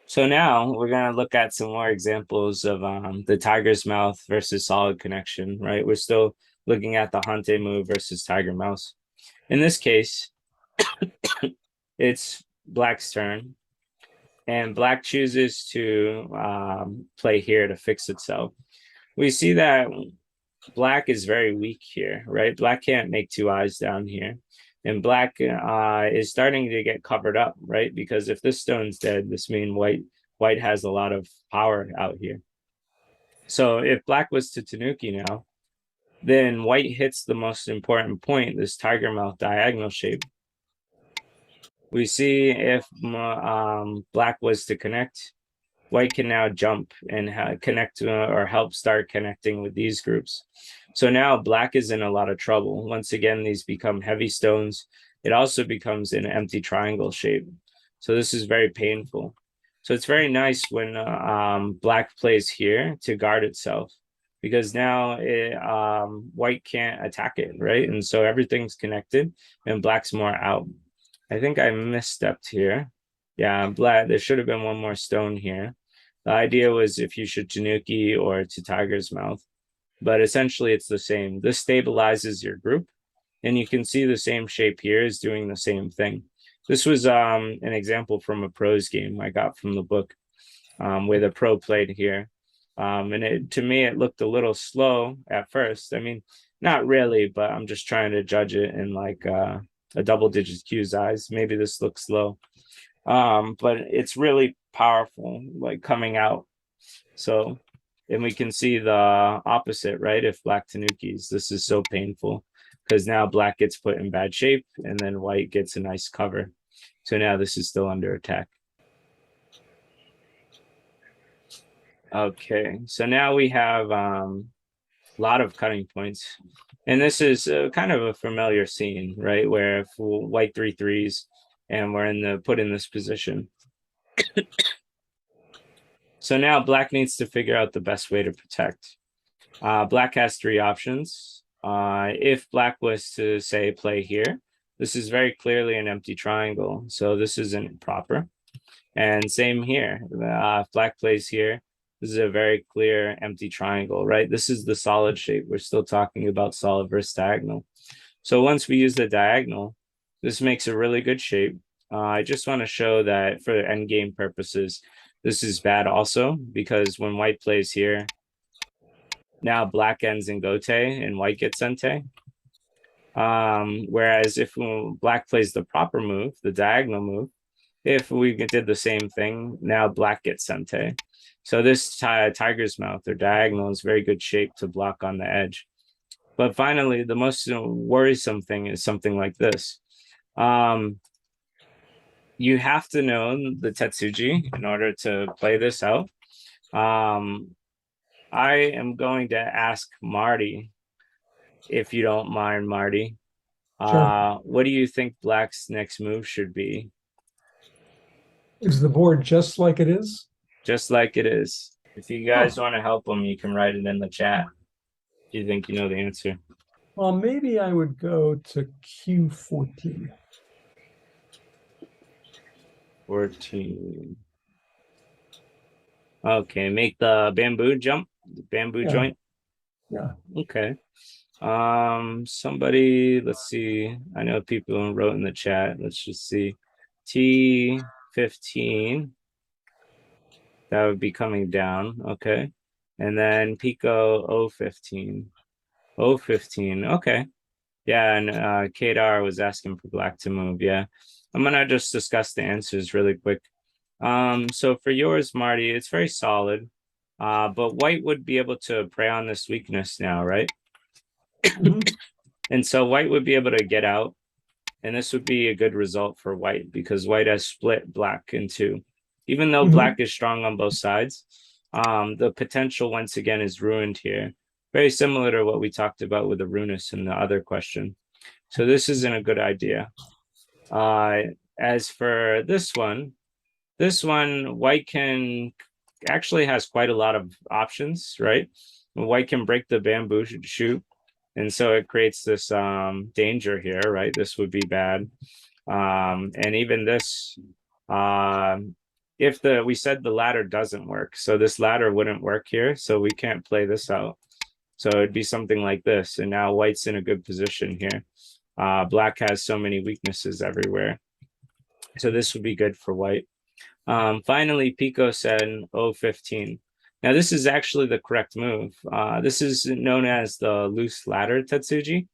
So now we're gonna look at some more examples of the tiger's mouth versus solid connection, right? We're still looking at the Hante move versus tiger mouse. In this case, it's black's turn, and black chooses to play here to fix itself. We see that black is very weak here, right? Black can't make two eyes down here. And black is starting to get covered up, right? Because if this stone's dead, this means white has a lot of power out here. So if black was to Tanuki now, then white hits the most important point, this tiger mouth diagonal shape. We see if black was to connect, white can now jump and connect or help start connecting with these groups. So now black is in a lot of trouble. Once again, these become heavy stones. It also becomes an empty triangle shape. So this is very painful. So it's very nice when black plays here to guard itself because now white can't attack it, right? And so everything's connected and black's more out. I think I misstepped here. Yeah, black. There should have been one more stone here. The idea was if you should Tanuki or to Tiger's Mouth, but essentially it's the same. This stabilizes your group, and you can see the same shape here is doing the same thing. This was an example from a pros game I got from the book where the pro played here. And to me, it looked a little slow at first. I mean, not really, but I'm just trying to judge it in like a double digit Q's eyes. Maybe this looks slow, but it's really powerful, like coming out. So, and we can see the opposite, right? If black Tanukis, this is so painful because now black gets put in bad shape and then white gets a nice cover. So now this is still under attack. Okay, so now we have a lot of cutting points. And this is kind of a familiar scene, right? Where if white three threes and we're in the put in this position. So now black needs to figure out the best way to protect. Black has three options. If black was to say play here, this is very clearly an empty triangle. So this isn't proper. And same here. If black plays here, this is a very clear empty triangle, right? This is the solid shape. We're still talking about solid versus diagonal. So once we use the diagonal, this makes a really good shape. I just want to show that for end game purposes, this is bad also because when white plays here, now black ends in gote and white gets ente. Whereas if black plays the proper move, the diagonal move, if we did the same thing, now black gets sente. So this tiger's mouth or diagonal is very good shape to block on the edge. But finally, the most worrisome thing is something like this. Um, you have to know the Tetsuji in order to play this out. Um, I am going to ask Marty, if you don't mind, Marty. Sure. What do you think Black's next move should be? Is the board just like it is? Just like it is. If you Oh, guys want to help him, you can write it in the chat. Do you think you know the answer? well, maybe I would go to Q14. 14. Okay, make the bamboo jump, the bamboo Yeah, joint. yeah. Okay. Somebody, let's see. I know people wrote in the chat. Let's just see. T15, that would be coming down. Okay. And then Pico O15. O15. Okay. Yeah, and Kadar was asking for black to move. Yeah. I'm gonna just discuss the answers really quick. So for yours, Marty, it's very solid. But white would be able to prey on this weakness now, right? Mhm, And so white would be able to get out, and this would be a good result for white because white has split black in two. Even though mhm. black is strong on both sides, the potential once again is ruined here. Very similar to what we talked about with the runus in the other question. So this isn't a good idea. Uh, as for this one, white can actually has quite a lot of options, right? White can break the bamboo shoot, and so it creates this danger here, right? This would be bad. And even this, uh, if the we said the ladder doesn't work, so this ladder wouldn't work here, so we can't play this out. So it'd be something like this, and now white's in a good position here. Black has so many weaknesses everywhere, so this would be good for white. Finally, Pico said 015. Now this is actually the correct move. This is known as the loose ladder Tetsuji.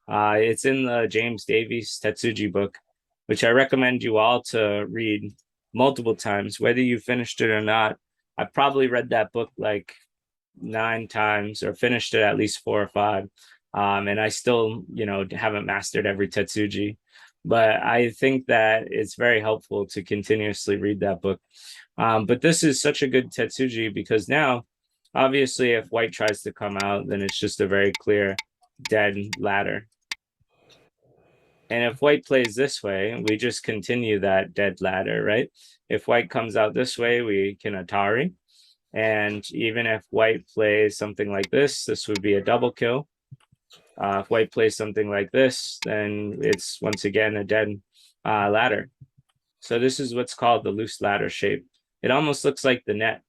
It's in the James Davies Tetsuji book, which I recommend you all to read multiple times, whether you finished it or not. I've probably read that book like 9 times or finished it at least 4 or 5. And I still, haven't mastered every Tetsuji. But I think that it's very helpful to continuously read that book. But this is such a good Tetsuji because now, obviously, if white tries to come out, then it's just a very clear dead ladder. And if white plays this way, we just continue that dead ladder, right? If white comes out this way, we can Atari. And even if white plays something like this would be a double kill. If white plays something like this, then it's once again a dead ladder. So this is what's called the loose ladder shape. It almost looks like the net.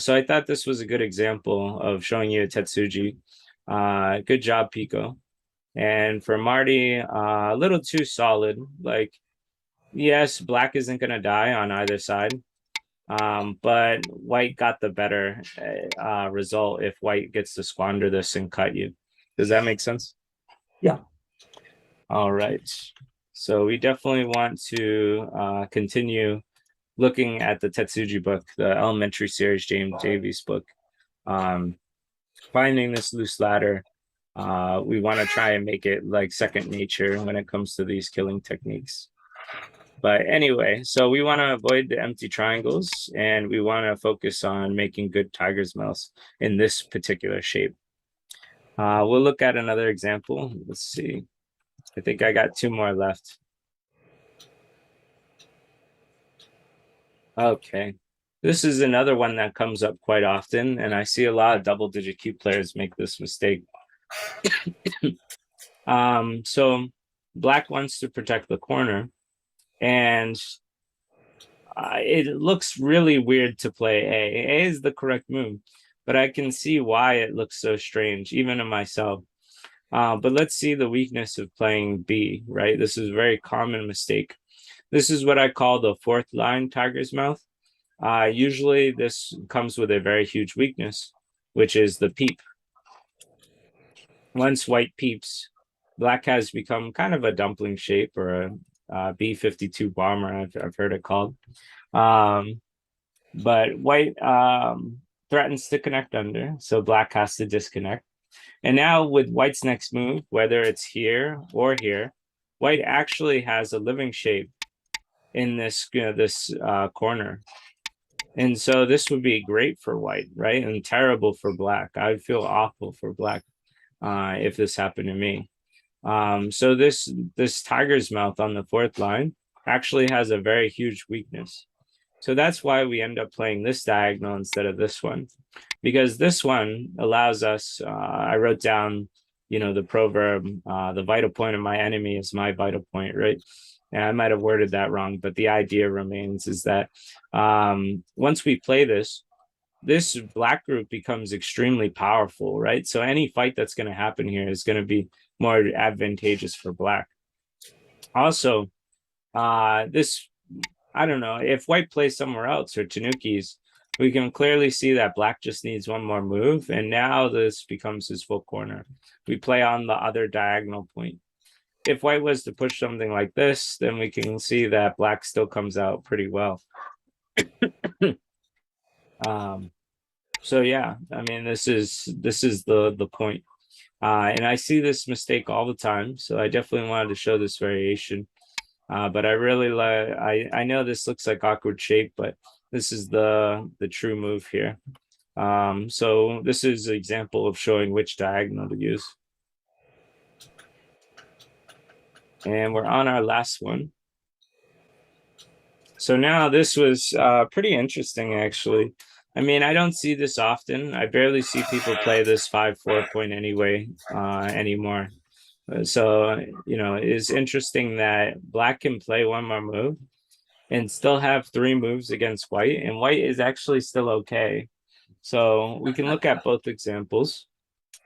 So I thought this was a good example of showing you a Tetsuji. Good job, Pico. And for Marty, a little too solid. Like, yes, black isn't going to die on either side. But white got the better result if white gets to squander this and cut you. Does that make sense? Yeah. All right. So we definitely want to continue looking at the Tetsuji book, the elementary series James Davies book. Um, Finding this loose ladder, we want to try and make it like second nature when it comes to these killing techniques. But anyway, so we want to avoid the empty triangles and we want to focus on making good tiger's mouths in this particular shape. We'll look at another example. Let's see. I think I got 2 more left. Okay. This is another one that comes up quite often, and I see a lot of double-digit cube players make this mistake. So black wants to protect the corner, and it looks really weird to play A. A is the correct move, but I can see why it looks so strange, even to myself. But let's see the weakness of playing B, right? This is a very common mistake. This is what I call the fourth line tiger's mouth. Usually this comes with a very huge weakness, which is the peep. Once white peeps, black has become kind of a dumpling shape or a B-52 bomber, I've heard it called. But white threatens to connect under, so black has to disconnect. And now with white's next move, whether it's here or here, white actually has a living shape in this corner. And so this would be great for white, right? And terrible for black. I'd feel awful for black if this happened to me. So this tiger's mouth on the fourth line actually has a very huge weakness. So that's why we end up playing this diagonal instead of this one, because this one allows us. I wrote down, the proverb, "The vital point of my enemy is my vital point," right? And I might have worded that wrong, but the idea remains is that once we play this black group becomes extremely powerful, right? So any fight that's going to happen here is going to be more advantageous for black. Also, this, I don't know, if white plays somewhere else or Tanukis, we can clearly see that black just needs one more move, and now this becomes his full corner. We play on the other diagonal point. If white was to push something like this, then we can see that black still comes out pretty well. So yeah, I mean, this is the point. And I see this mistake all the time, so I definitely wanted to show this variation. But I really like. I know this looks like awkward shape, but this is the true move here. So this is an example of showing which diagonal to use. And we're on our last one. So now this was pretty interesting, actually. I mean, I don't see this often. I barely see people play this 5-4 point anyway anymore. So, it's interesting that black can play one more move, and still have three moves against white, and white is actually still okay. So we can look at both examples.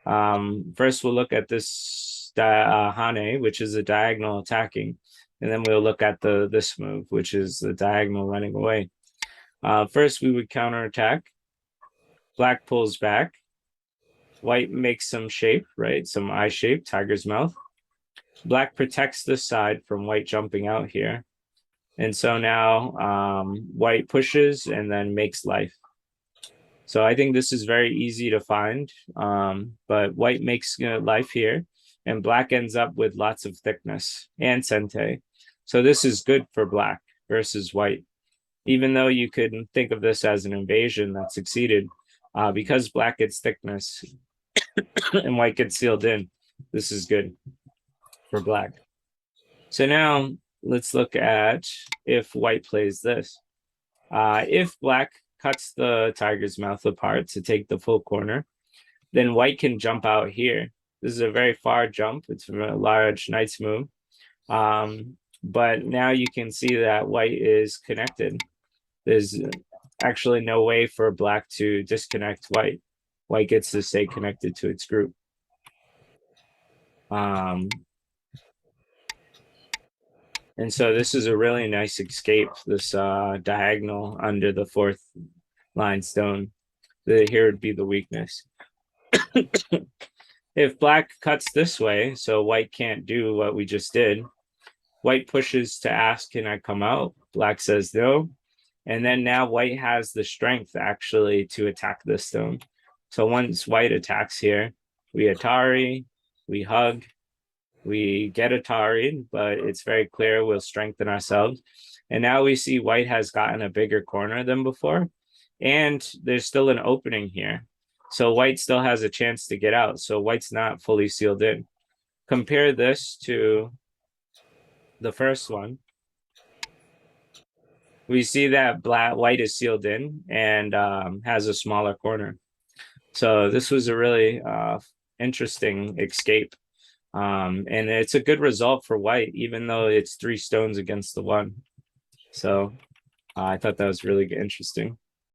First, we'll look at this Hane, which is a diagonal attacking, and then we'll look at the this move, which is the diagonal running away. First, we would counterattack. Black pulls back. White makes some shape, right? Some eye shape, tiger's mouth. Black protects this side from white jumping out here. And so now white pushes and then makes life. So I think this is very easy to find, but white makes life here, and black ends up with lots of thickness and sente. So this is good for black versus white, even though you could think of this as an invasion that succeeded, because black gets thickness and white gets sealed in. This is good for black. So now let's look at if white plays this. If black cuts the tiger's mouth apart to take the full corner, then white can jump out here. This is a very far jump. It's from a large knight's move. But now you can see that white is connected. There's actually no way for black to disconnect white. White gets to stay connected to its group. And so this is a really nice escape, this diagonal under the fourth line stone. Here would be the weakness. If black cuts this way, so white can't do what we just did, white pushes to ask, can I come out? Black says no. And then now white has the strength actually to attack this stone. So once white attacks here, we Atari, we hug, we get Atari, but it's very clear we'll strengthen ourselves. And now we see white has gotten a bigger corner than before. And there's still an opening here. So white still has a chance to get out. So white's not fully sealed in. Compare this to the first one. We see that white is sealed in and has a smaller corner. So this was a really interesting escape. And it's a good result for white, even though it's 3 stones against the one. So I thought that was really interesting.